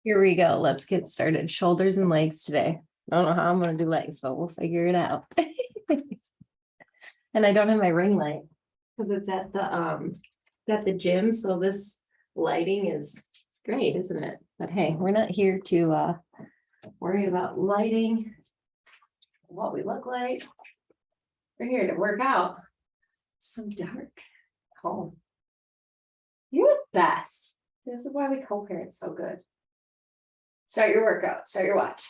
Here we go. Let's get started. Shoulders and legs today. I don't know how I'm going to do legs, but we'll figure it out. And I don't have my ring light because it's at the gym. So this lighting it's great, isn't it? But hey, we're not here to worry about lighting, what we look like. We're here to work out. It's so dark. Oh, you're the best. This is why we co-parent so good. Start your workout, start your watch.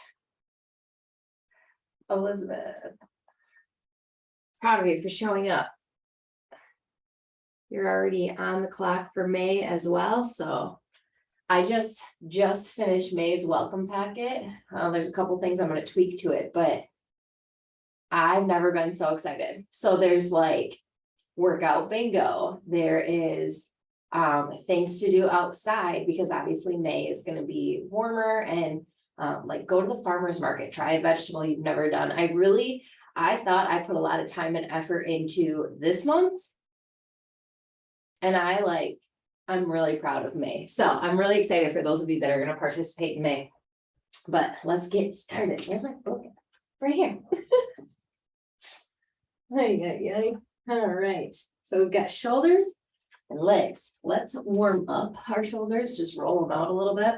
Elizabeth. Proud of you for showing up. You're already on the clock for May as well, so I just finished May's welcome packet. There's a couple things I'm going to tweak to it, but I've never been so excited. So there's like workout bingo. There is things to do outside because obviously May is going to be warmer, and like go to the farmer's market, try a vegetable you've never done. I thought I put a lot of time and effort into this month, and I'm really proud of May. So I'm really excited for those of you that are going to participate in May. But let's get started. Where's my book? Right here. All right. So we've got shoulders and legs. Let's warm up our shoulders. Just roll them out a little bit.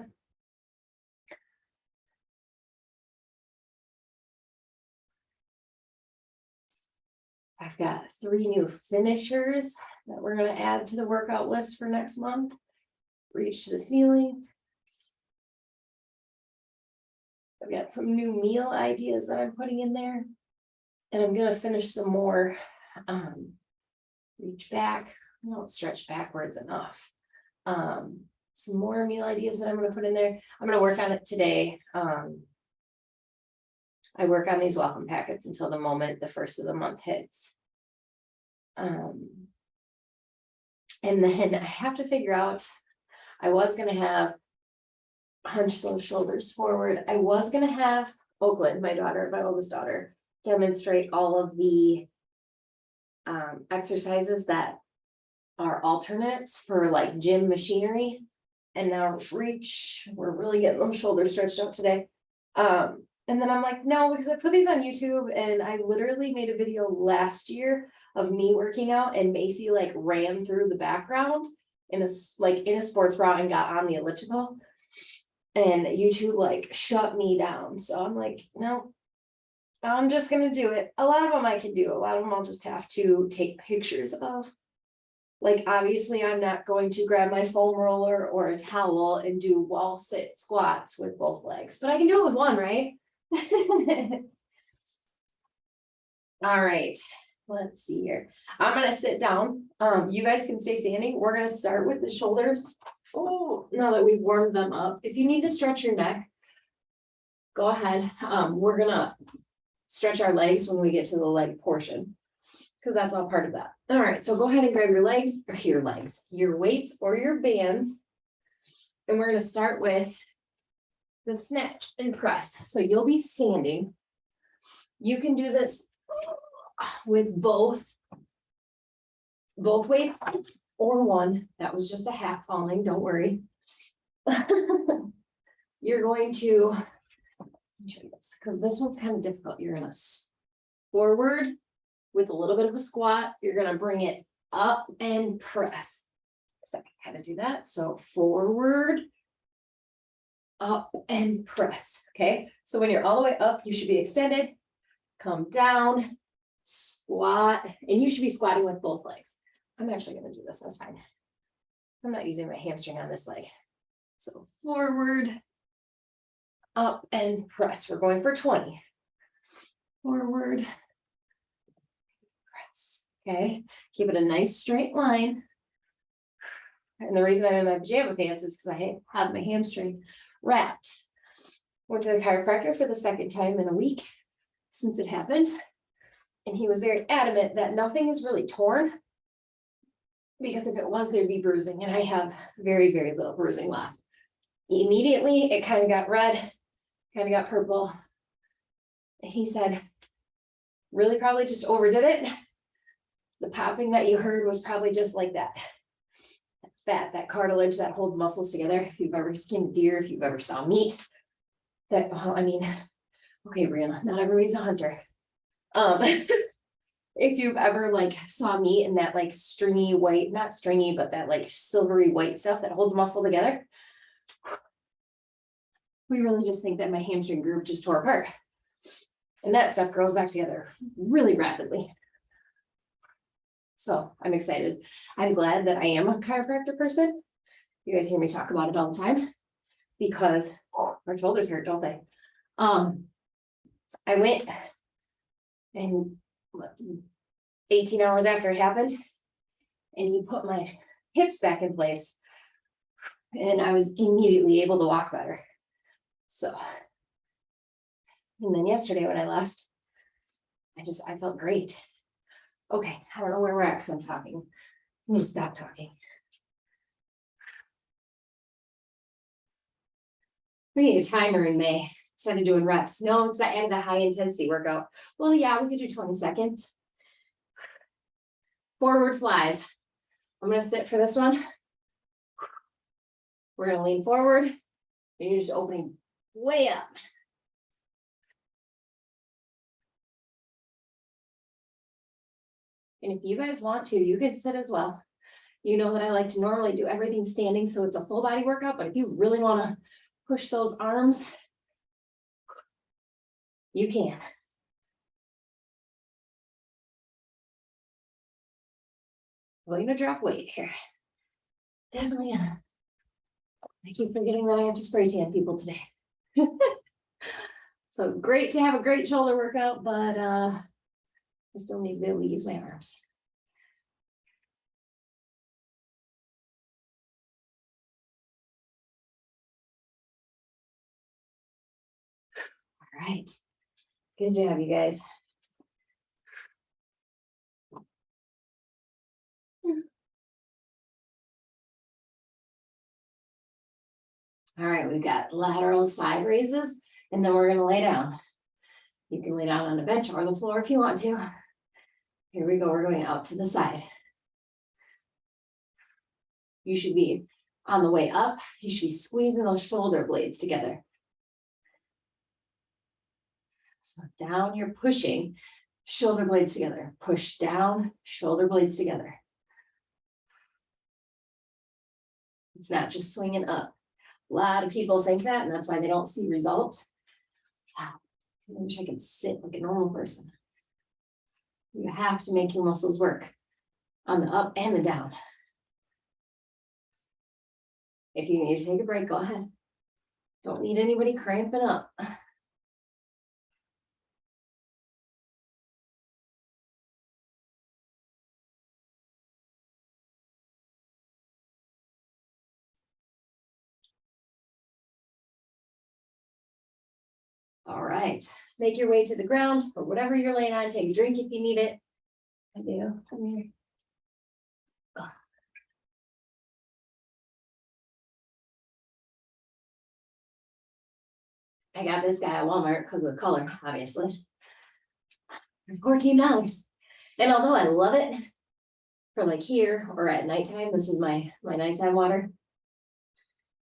I've got 3 new finishers that we're going to add to the workout list for next month. Reach to the ceiling. I've got some new meal ideas that I'm putting in there. And I'm going to finish some more. Reach back. I don't stretch backwards enough. Some more meal ideas that I'm going to put in there. I'm going to work on it today. I work on these welcome packets until the moment the first of the month hits. And then I have to figure out, I was going to have hunch those shoulders forward. I was going to have Oakland, my oldest daughter, demonstrate all of the exercises that are alternates for like gym machinery. And now reach, we're really getting those shoulders stretched out today. And then I'm like, no, because I put these on YouTube, and I literally made a video last year of me working out, and Macy like ran through the background in a sports bra and got on the elliptical, and YouTube like shut me down. So I'm like, no, I'm just going to do it. A lot of them I can do. A lot of them I'll just have to take pictures of. Like, obviously, I'm not going to grab my foam roller or a towel and do wall sit squats with both legs, but I can do it with one, right? All right, let's see here. I'm going to sit down. You guys can stay standing. We're going to start with the shoulders. Oh, now that we've warmed them up. If you need to stretch your neck, go ahead. We're going to stretch our legs when we get to the leg portion, because that's all part of that. All right, so go ahead and grab your weights or your bands. And we're going to start with the snatch and press. So you'll be standing. You can do this with both weights or one. That was just a hat falling, don't worry. You're going to, because this one's kind of difficult. You're going to forward with a little bit of a squat. You're going to bring it up and press. So I kind of do that. So forward, up and press. Okay. So when you're all the way up, you should be extended. Come down, squat, and you should be squatting with both legs. I'm actually going to do this. That's fine. I'm not using my hamstring on this leg. So forward, up and press. We're going for 20. Forward, press. Okay. Keep it a nice straight line. And the reason I'm in my pajama pants is because I have my hamstring wrapped. Went to the chiropractor for the second time in a week since it happened. And he was very adamant that nothing is really torn, because if it was, there'd be bruising. And I have very, very little bruising left. Immediately, it kind of got red, kind of got purple. And he said, really probably just overdid it. The popping that you heard was probably just like that. fat, that cartilage that holds muscles together. If you've ever skinned deer, if you've ever saw meat, that, well, I mean, okay, Brianna, not everybody's a hunter. If you've ever like saw meat and that like stringy white, not stringy, but that like silvery white stuff that holds muscle together. We really just think that my hamstring group just tore apart. And that stuff grows back together really rapidly. So I'm excited. I'm glad that I am a chiropractor person. You guys hear me talk about it all the time because our shoulders hurt, don't they? I went and 18 hours after it happened, and he put my hips back in place, and I was immediately able to walk better. So, and then yesterday when I left, I felt great. Okay, I don't know where we're at because I'm talking. I need to stop talking. We need a timer in May instead of doing reps. No, because I added a high intensity workout. Well, yeah, we could do 20 seconds. Forward flies. I'm gonna sit for this one. We're gonna lean forward, and you're just opening way up. And if you guys want to, you can sit as well. You know that I like to normally do everything standing, so it's a full body workout, but if you really want to push those arms, you can. Well, you're gonna drop weight here. Definitely gonna. I keep forgetting that I have to spray tan people today. So great to have a great shoulder workout, but I still need to be able to use my arms. All right. Good job, you guys. All right, we've got lateral side raises, and then we're gonna lay down. You can lay down on a bench or the floor if you want to. Here we go, we're going out to the side. You should be on the way up, you should be squeezing those shoulder blades together. So down, you're pushing shoulder blades together. Push down, shoulder blades together. It's not just swinging up. A lot of people think that, and that's why they don't see results. Wow, I wish I could sit like a normal person. You have to make your muscles work on the up and the down. If you need to take a break, go ahead. Don't need anybody cramping up. All right, make your way to the ground or whatever you're laying on. Take a drink if you need it. I do. Come here. Ugh. I got this guy at Walmart because of the color, obviously. $14. And although I love it for like here or at nighttime, this is my nighttime water.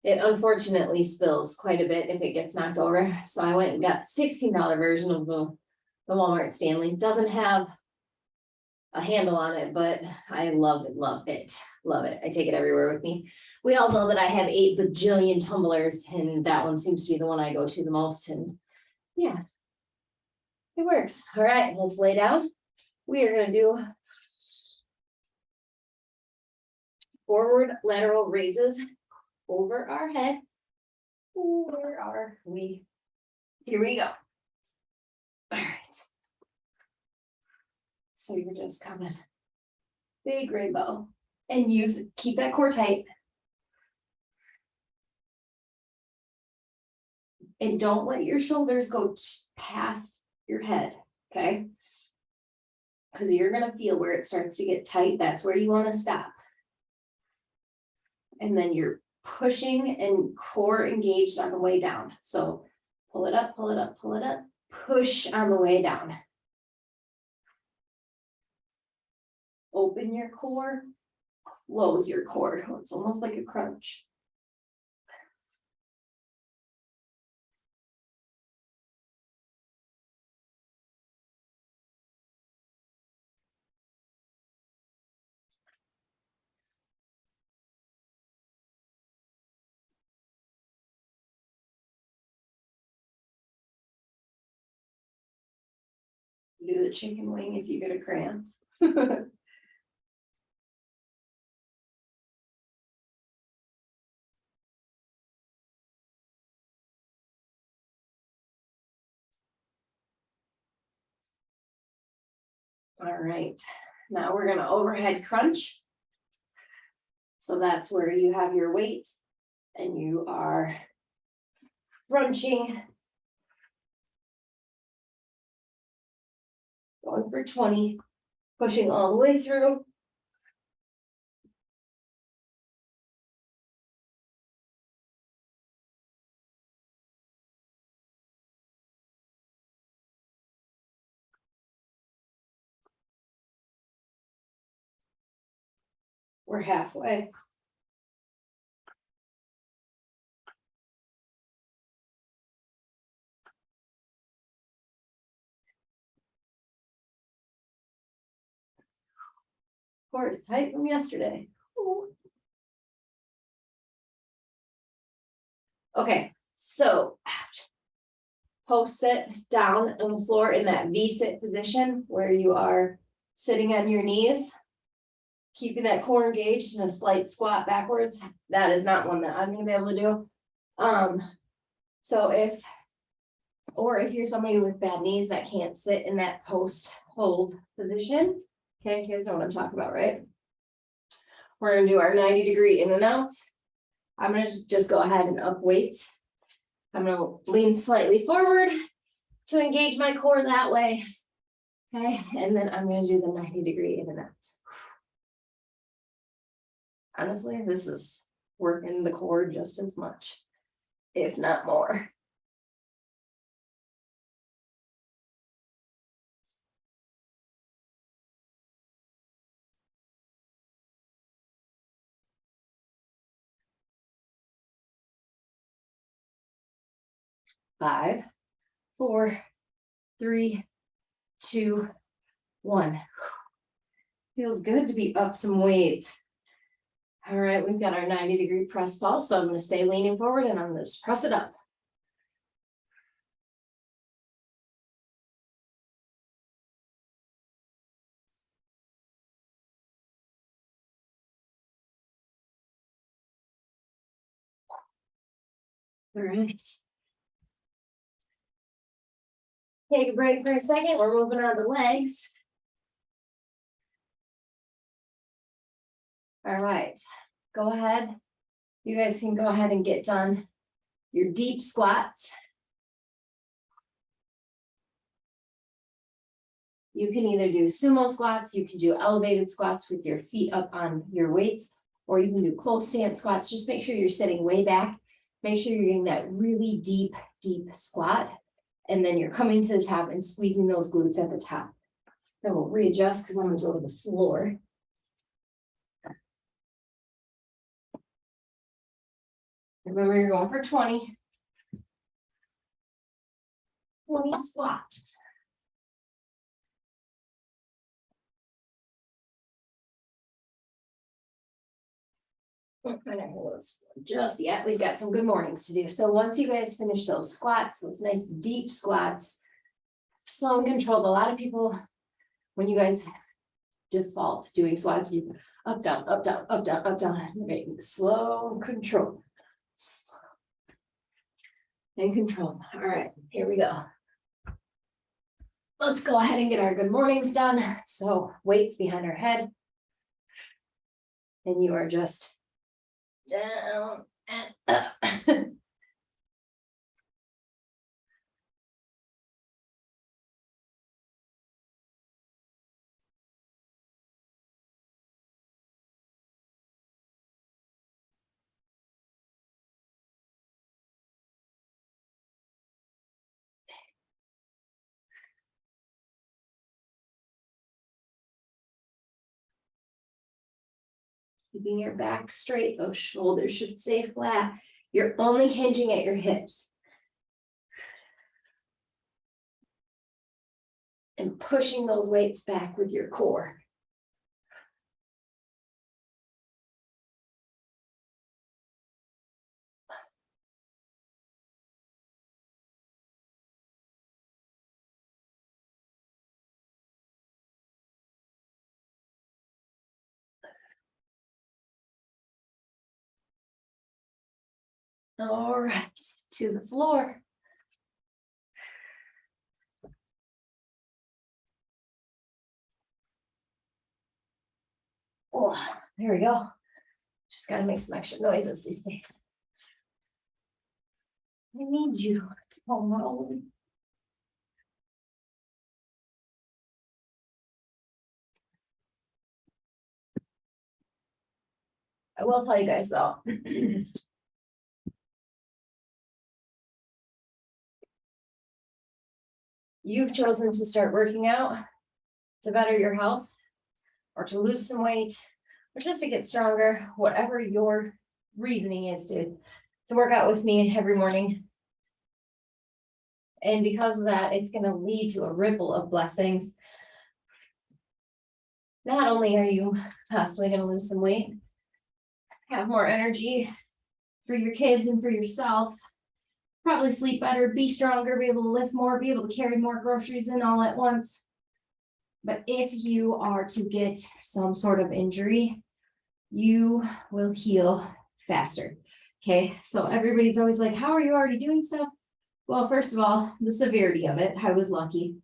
It unfortunately spills quite a bit if it gets knocked over. So I went and got $16 version of the Walmart Stanley. Doesn't have a handle on it, but I love it, love it, love it. I take it everywhere with me. We all know that I have 8 bajillion tumblers, and that one seems to be the one I go to the most. And yeah, it works. All right, let's lay down. We are gonna do forward lateral raises over our head. Where are we? Here we go. All right. So you're just coming big rainbow and keep that core tight. And don't let your shoulders go past your head, okay? Because you're gonna feel where it starts to get tight. That's where you want to stop. And then you're pushing and core engaged on the way down. So pull it up, pull it up, pull it up, push on the way down. Open your core, flows your core. It's almost like a crunch. Do the chicken wing if you get a cramp. All right, now we're gonna overhead crunch. So that's where you have your weight and you are crunching. Going for 20, pushing all the way through. We're halfway. Core is tight from yesterday. Ooh. Okay, so ouch. Post sit down on the floor in that V-sit position where you are sitting on your knees. Keeping that core engaged in a slight squat backwards. That is not one that I'm gonna be able to do. So if you're somebody with bad knees that can't sit in that post hold position, okay, you guys know what I'm talking about, right? We're gonna do our 90-degree in and out. I'm gonna just go ahead and up weights. I'm gonna lean slightly forward to engage my core that way. Okay, and then I'm gonna do the 90-degree in and out. Honestly, this is working the core just as much, if not more. Five, 4, 3, 2, 1. Feels good to be up some weights. All right, we've got our 90-degree press pulse, so I'm going to stay leaning forward and I'm going to just press it up. All right. Take a break for a second. We're moving on to legs. All right, go ahead. You guys can go ahead and get done your deep squats. You can either do sumo squats, you can do elevated squats with your feet up on your weights, or you can do close stance squats. Just make sure you're sitting way back. Make sure you're getting that really deep, deep squat. And then you're coming to the top and squeezing those glutes at the top. Then we'll readjust because I'm going to go to the floor. Remember, you're going for 20. 20 squats. Just yet, we've got some good mornings to do. So once you guys finish those squats, those nice deep squats, slow and controlled. A lot of people, when you guys default doing squats, you up, down, up, down, up, down, up, down, right? Slow and controlled. Slow and controlled. All right, here we go. Let's go ahead and get our good mornings done. So weights behind our head. And you are just down and up. keeping your back straight, those shoulders should stay flat. You're only hinging at your hips. And pushing those weights back with your core. All right, to the floor. Oh, there we go. Just gotta make some extra noises these days. I need you. Oh no. I will tell you guys though. You've chosen to start working out to better your health or to lose some weight or just to get stronger, whatever your reasoning is to work out with me every morning. And because of that, it's going to lead to a ripple of blessings. Not only are you possibly going to lose some weight, have more energy for your kids and for yourself, probably sleep better, be stronger, be able to lift more, be able to carry more groceries in all at once. But if you are to get some sort of injury, you will heal faster. Okay, so everybody's always like, how are you already doing stuff? Well, first of all, the severity of it, I was lucky.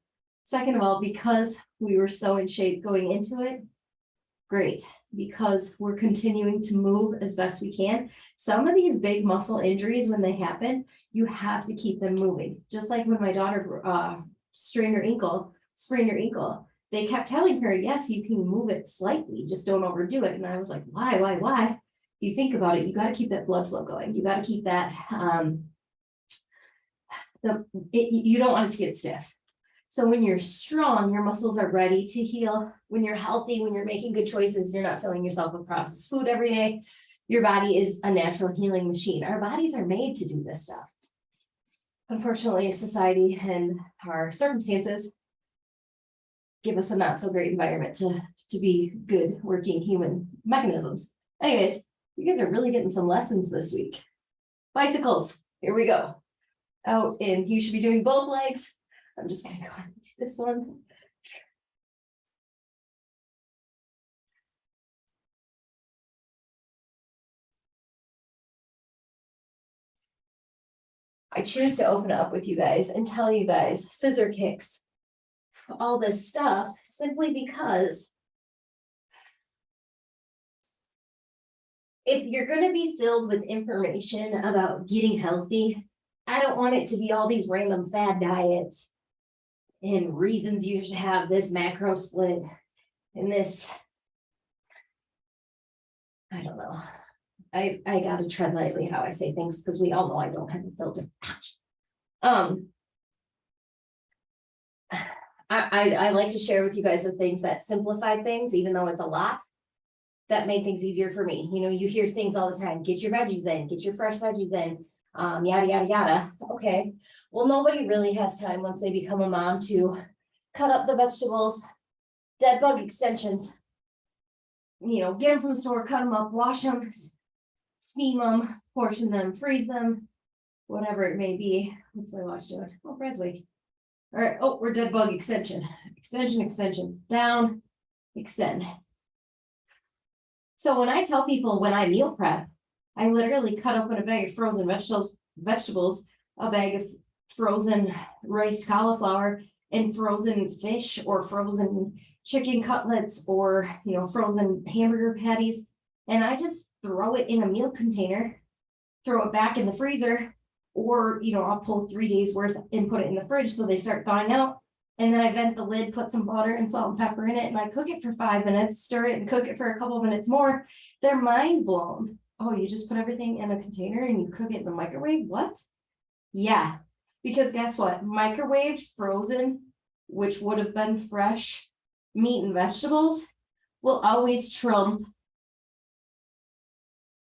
Second of all, because we were so in shape going into it, great, because we're continuing to move as best we can. Some of these big muscle injuries, when they happen, you have to keep them moving. Just like when my daughter sprained her ankle, they kept telling her, yes, you can move it slightly, just don't overdo it. And I was like, why? You think about it, you got to keep that blood flow going. You got to keep that, you don't want it to get stiff. So when you're strong, your muscles are ready to heal. When you're healthy, when you're making good choices, you're not filling yourself with processed food every day. Your body is a natural healing machine. Our bodies are made to do this stuff. Unfortunately, society and our circumstances give us a not so great environment to be good working human mechanisms. Anyways, you guys are really getting some lessons this week. Bicycles, here we go. Out and you should be doing both legs. I'm just gonna go ahead and do this one. I choose to open it up with you guys and tell you guys scissor kicks, all this stuff, simply because if you're going to be filled with information about getting healthy, I don't want it to be all these random fad diets and reasons you should have this macro split and this. I don't know. I got to tread lightly how I say things because we all know I don't have a filter. I like to share with you guys the things that simplify things, even though it's a lot. That made things easier for me. You know, you hear things all the time. Get your veggies in, get your fresh veggies in, yada, yada, yada. Okay. Well, nobody really has time once they become a mom to cut up the vegetables, dead bug extensions, you know, get them from the store, cut them up, wash them, steam them, portion them, freeze them, whatever it may be. What's my watch doing? Oh, Brad's awake. All right. Oh, we're dead bug extension, down, extend. So when I tell people when I meal prep, I literally cut open a bag of frozen vegetables, a bag of frozen riced cauliflower, and frozen fish or frozen chicken cutlets or, you know, frozen hamburger patties. And I just throw it in a meal container, throw it back in the freezer, or, you know, I'll pull 3 days worth and put it in the fridge so they start thawing out. And then I vent the lid, put some butter and salt and pepper in it, and I cook it for 5 minutes, stir it and cook it for a couple of minutes more. They're mind blown. Oh, you just put everything in a container and you cook it in the microwave? What? Yeah, because guess what? Microwaved frozen, which would have been fresh meat and vegetables, will always trump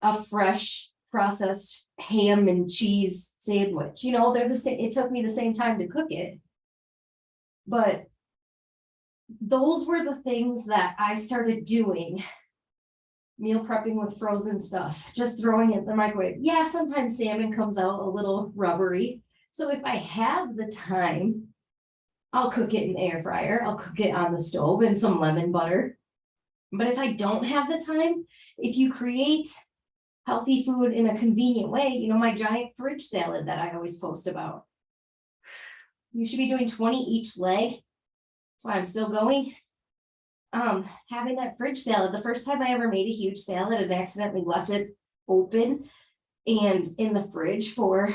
a fresh processed ham and cheese sandwich. You know, they're the same. It took me the same time to cook it. But those were the things that I started doing. Meal prepping with frozen stuff, just throwing it in the microwave. Yeah, sometimes salmon comes out a little rubbery. So if I have the time, I'll cook it in the air fryer. I'll cook it on the stove and some lemon butter. But if I don't have the time, if you create healthy food in a convenient way, you know, my giant fridge salad that I always post about. You should be doing 20 each leg. That's why I'm still going. Having that fridge salad, the first time I ever made a huge salad and accidentally left it open and in the fridge for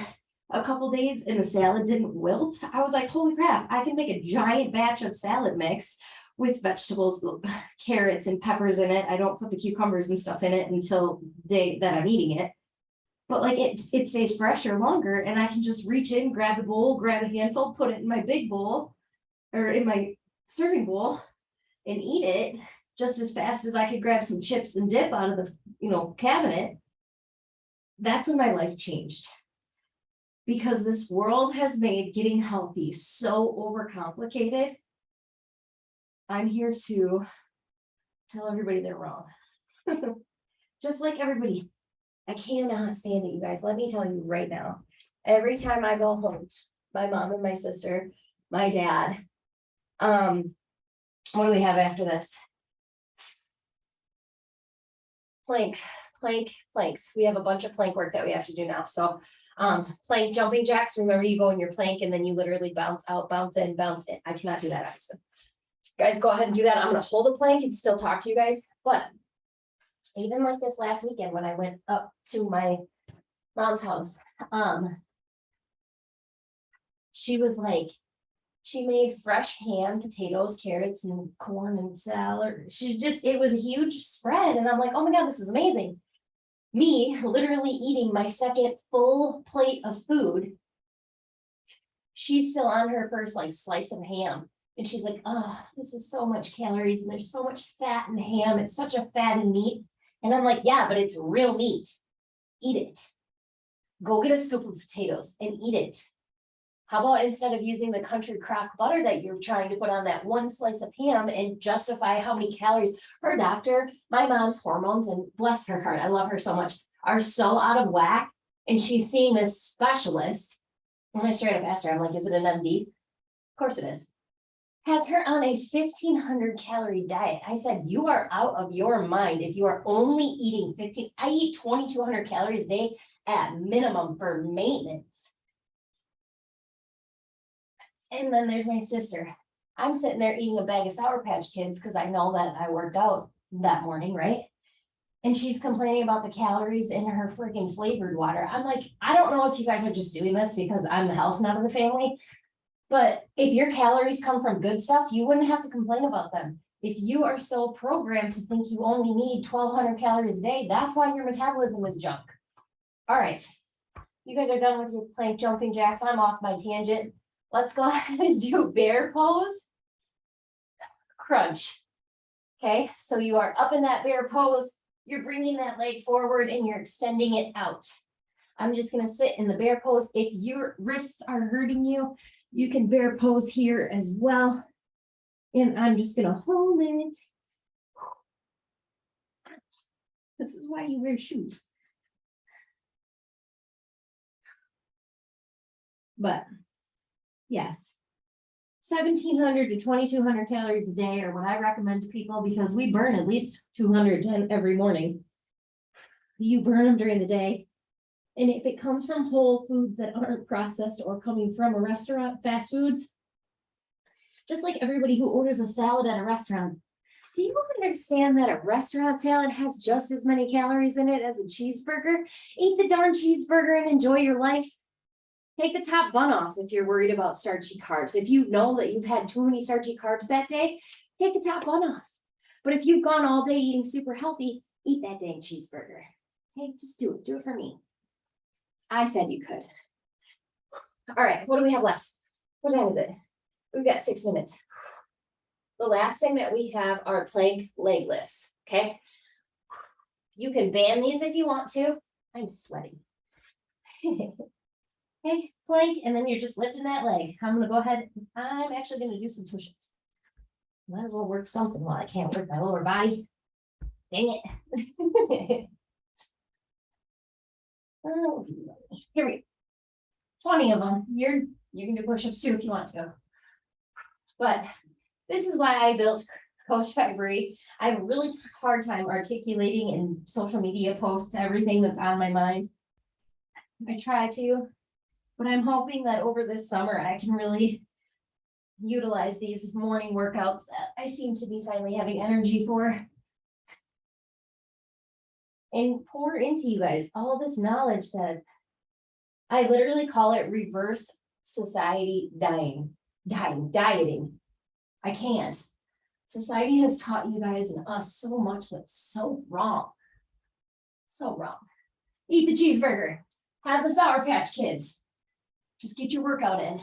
a couple days and the salad didn't wilt, I was like, holy crap, I can make a giant batch of salad mix with vegetables, carrots and peppers in it. I don't put the cucumbers and stuff in it until the day that I'm eating it. But like it stays fresher longer and I can just reach in, grab the bowl, grab a handful, put it in my big bowl or in my serving bowl and eat it just as fast as I could grab some chips and dip out of the, you know, cabinet. That's when my life changed. Because this world has made getting healthy so overcomplicated. I'm here to tell everybody they're wrong. Just like everybody. I cannot stand it, you guys. Let me tell you right now. Every time I go home, my mom and my sister, my dad, what do we have after this? Planks. We have a bunch of plank work that we have to do now. So plank jumping jacks. Remember, you go in your plank and then you literally bounce out, bounce in, bounce in. I cannot do that, obviously. Guys, go ahead and do that. I'm gonna hold a plank and still talk to you guys. But even like this last weekend when I went up to my mom's house, she was like, she made fresh ham, potatoes, carrots, and corn and salad. It was a huge spread. And I'm like, oh my God, this is amazing. Me literally eating my second full plate of food. She's still on her first like slice of ham. And she's like, oh, this is so much calories and there's so much fat in ham. It's such a fatty meat. And I'm like, yeah, but it's real meat. Eat it. Go get a scoop of potatoes and eat it. How about instead of using the country crock butter that you're trying to put on that one slice of ham and justify how many calories? Her doctor, my mom's hormones, and bless her heart, I love her so much, are so out of whack. And she's seeing this specialist. When I straight up asked her, I'm like, is it an MD? Of course it is. Has her on a 1,500 calorie diet. I said, you are out of your mind if you are only eating 15. I eat 2,200 calories a day at minimum for maintenance. And then there's my sister. I'm sitting there eating a bag of Sour Patch Kids because I know that I worked out that morning, right? And she's complaining about the calories in her freaking flavored water. I'm like, I don't know if you guys are just doing this because I'm the health nut of the family. But if your calories come from good stuff, you wouldn't have to complain about them. If you are so programmed to think you only need 1,200 calories a day, that's why your metabolism is junk. All right. You guys are done with your plank jumping jacks. I'm off my tangent. Let's go ahead and do bear pose. Crunch. Okay, so you are up in that bear pose. You're bringing that leg forward and you're extending it out. I'm just going to sit in the bear pose. If your wrists are hurting you, you can bear pose here as well. And I'm just going to hold it. This is why you wear shoes. But yes, 1,700 to 2,200 calories a day are what I recommend to people because we burn at least 210 every morning. You burn them during the day. And if it comes from whole foods that aren't processed or coming from a restaurant, fast foods, just like everybody who orders a salad at a restaurant, do you understand that a restaurant salad has just as many calories in it as a cheeseburger? Eat the darn cheeseburger and enjoy your life. Take the top bun off if you're worried about starchy carbs. If you know that you've had too many starchy carbs that day, take the top bun off. But if you've gone all day eating super healthy, eat that dang cheeseburger. Hey, just do it. Do it for me. I said you could. All right, what do we have left? What time is it? We've got 6 minutes. The last thing that we have are plank leg lifts, okay? You can ban these if you want to. I'm sweating. Okay, plank, and then you're just lifting that leg. I'm gonna go ahead. I'm actually gonna do some push-ups. Might as well work something while I can't work my lower body. Dang it. Oh, here we go. 20 of them. You can do push-ups too if you want to. But this is why I built Coach February. I have a really hard time articulating in social media posts everything that's on my mind. I try to, but I'm hoping that over this summer I can really utilize these morning workouts that I seem to be finally having energy for. And pour into you guys all this knowledge that I literally call it reverse society dieting. I can't. Society has taught you guys and us so much that's so wrong. So wrong. Eat the cheeseburger. Have the Sour Patch Kids. Just get your workout in.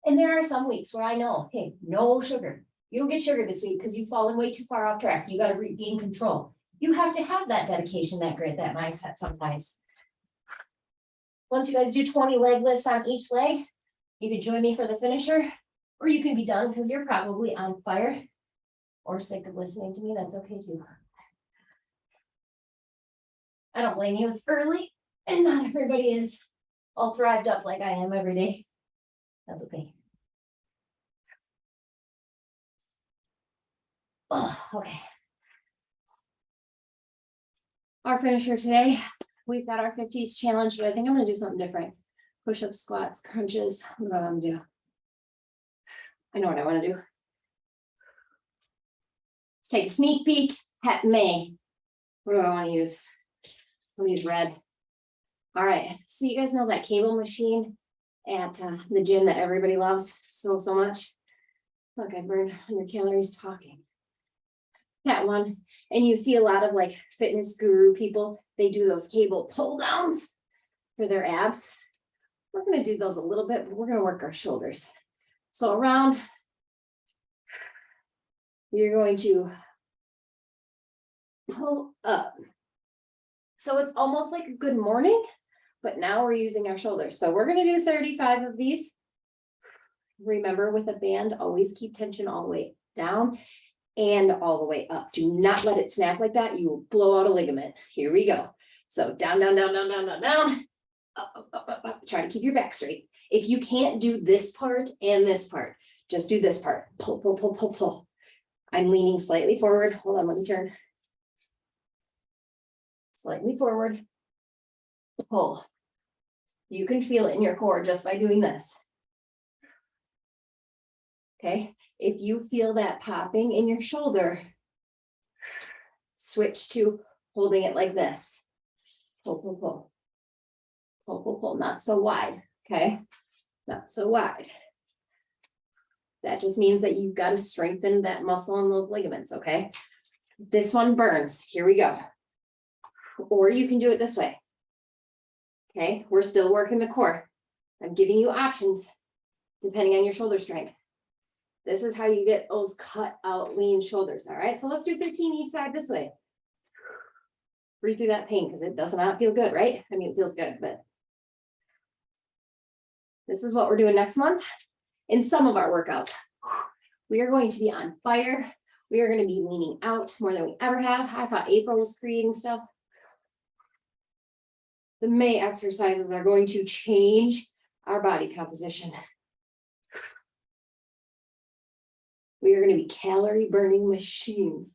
And there are some weeks where I know, hey, no sugar. You don't get sugar this week because you've fallen way too far off track. You got to regain control. You have to have that dedication, that grit, that mindset sometimes. Once you guys do 20 leg lifts on each leg, you can join me for the finisher, or you can be done because you're probably on fire or sick of listening to me. That's okay too. I don't blame you. It's early and not everybody is all thrived up like I am every day. That's okay. Oh, okay. Our finisher today, we've got our 50s challenge, but I think I'm gonna do something different. Push-ups, squats, crunches. What do I want to do? I know what I want to do. Let's take a sneak peek at May. What do I want to use? I'll use red. All right, so you guys know that cable machine at the gym that everybody loves so much. Look, I burned 100 calories talking. That one, and you see a lot of like fitness guru people, they do those cable pull downs for their abs. We're going to do those a little bit, but we're going to work our shoulders. So around, you're going to pull up. So it's almost like a good morning, but now we're using our shoulders. So we're going to do 35 of these. Remember, with a band, always keep tension all the way down and all the way up. Do not let it snap like that. You will blow out a ligament. Here we go. So down, down, down, down, down, down, down. Up. Try to keep your back straight. If you can't do this part and this part, just do this part. Pull, pull, pull, pull, pull. I'm leaning slightly forward. Hold on, let me turn. Slightly forward. Pull. You can feel it in your core just by doing this. Okay, if you feel that popping in your shoulder, switch to holding it like this. Pull, pull, pull. Pull, pull, pull, not so wide, okay? Not so wide. That just means that you've got to strengthen that muscle and those ligaments, okay? This one burns, here we go. Or you can do it this way. Okay, we're still working the core. I'm giving you options depending on your shoulder strength. This is how you get those cut out lean shoulders, all right? So let's do 15 each side this way. Breathe through that pain because it does not feel good, right? I mean, it feels good, but this is what we're doing next month. In some of our workouts, we are going to be on fire. We are going to be leaning out more than we ever have. I thought April was creating stuff. The May exercises are going to change our body composition. We are going to be calorie burning machines.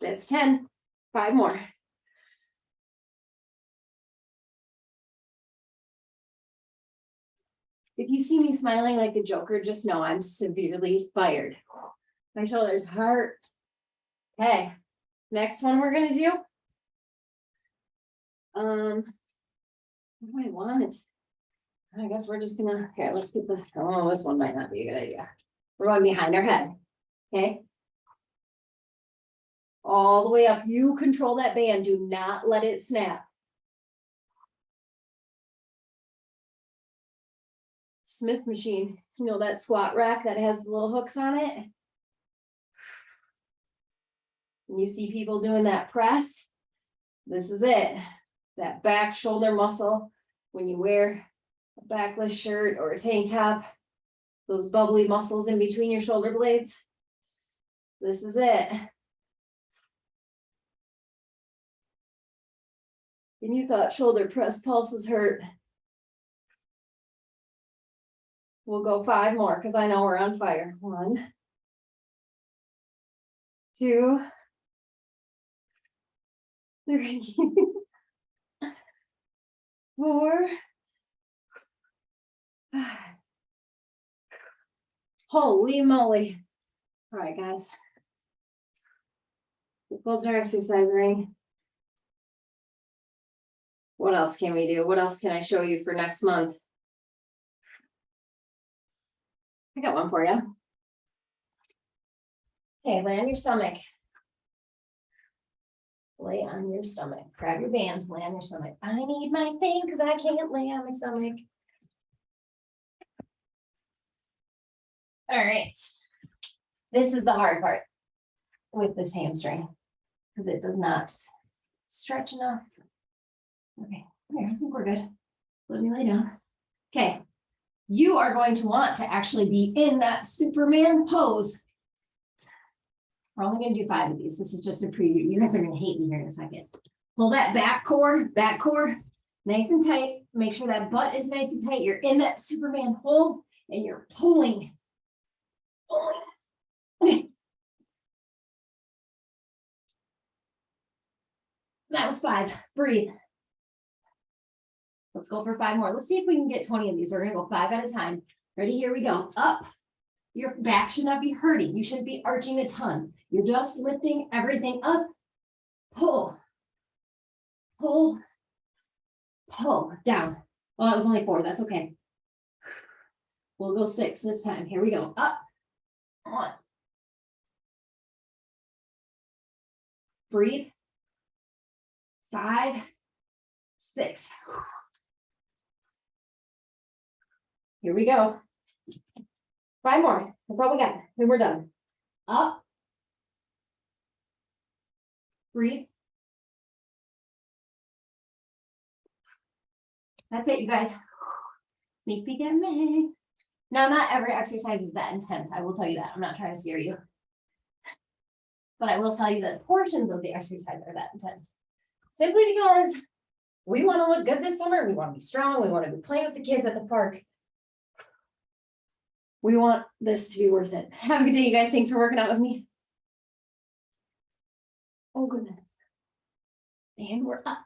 That's 10, 5 more. If you see me smiling like the Joker, just know I'm severely fired. My shoulders hurt. Okay, next one we're gonna do. What do I want? I guess we're just gonna, here, let's get the, oh, this one might not be a good idea. We're going behind our head, okay? All the way up, you control that band, do not let it snap. Smith machine, you know, that squat rack that has the little hooks on it. You see people doing that press. This is it. That back shoulder muscle when you wear a backless shirt or a tank top. Those bubbly muscles in between your shoulder blades. This is it. And you thought shoulder press pulses hurt. We'll go 5 more because I know we're on fire. 1, 2, 3, 4, 5. Holy moly. All right, guys. Close our exercise ring. What else can we do? What else can I show you for next month? I got one for you. Okay, lay on your stomach. Lay on your stomach. Grab your bands, lay on your stomach. I need my thing because I can't lay on my stomach. All right. This is the hard part with this hamstring because it does not stretch enough. Okay, here, I think we're good. Let me lay down. Okay, you are going to want to actually be in that Superman pose. We're only going to do 5 of these. This is just a preview. You guys are going to hate me here in a second. Pull that back core, nice and tight. Make sure that butt is nice and tight. You're in that Superman hold and you're pulling. That was 5. Breathe. Let's go for 5 more. Let's see if we can get 20 of these. We're gonna go 5 at a time. Ready? Here we go. Up. Your back should not be hurting. You shouldn't be arching a ton. You're just lifting everything up. Pull. Pull. Pull. Down. Oh, that was only 4. That's okay. We'll go 6 this time. Here we go. Up. 1. Breathe. 5, 6. Here we go. 5 more. That's all we got. Then we're done. Up. Breathe. That's it, you guys. Sneak peek at me. Now, not every exercise is that intense. I will tell you that. I'm not trying to scare you. But I will tell you that portions of the exercise are that intense. Simply because we want to look good this summer. We want to be strong. We want to be playing with the kids at the park. We want this to be worth it. Have a good day, you guys. Thanks for working out with me. Oh, goodness. And we're up.